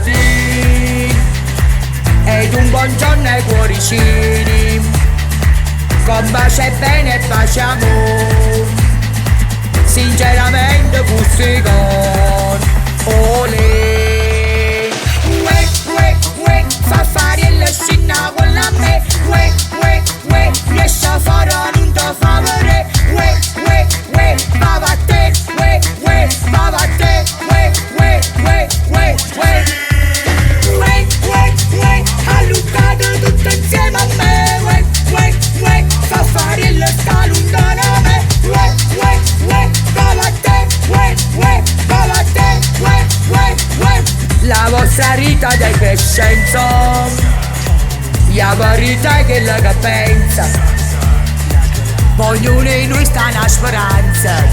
innamorati ed un buongiorno ai cuoricini, con pace e bene e pace e amore, sinceramente gusti con olè. Uè, uè, uè, Farfariello scinna con la me. Uè, uè, uè, riesci a fare non ti favore. Uè, uè, uè, va a te. Uè, uè, va a te. Uè, uè, uè, uè, uè. Uè, uè, uè, allungate tutto insieme a me. Uè, uè, uè, Farfariello sta lontano a me. Uè, uè, uè, va a te. Uè, uè, va a te. Uè, uè, uè. La vostra Rita di Crescenzo, la verità è che la che pensa, ognuno di noi sta una speranza,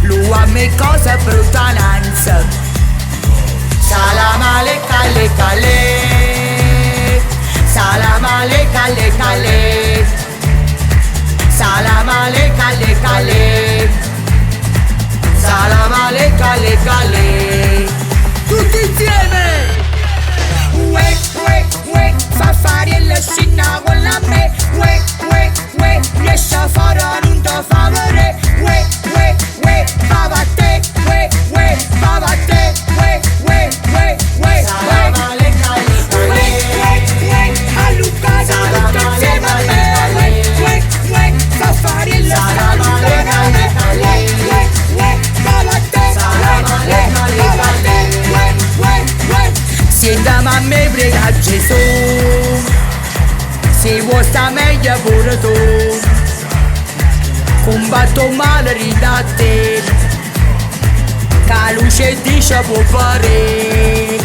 lui a me cosa bruttananza. Salam alek alek alek, salam alek alek alek, salam alek alek alek, salam alek alek alek. Tutti insieme! Uè, uè, uè, Farfariello scinna con la me. Uè, uè, uè, riesci a fare non ti favore. Uè, uè, uè, va a te. Uè, uè, va a te. Uè, uè, uè, uè, uè. Uè, uè, uè, allungate tutto insieme a me. Uè, uè, uè, Farfariello sta lontano a me. Uè, uè, uè, va a te. Uè, uè, va a te. Sentiamo a me prega Gesù, se vuoi sta meglio pure tu, combatto male ridate, che la luce dice può fare,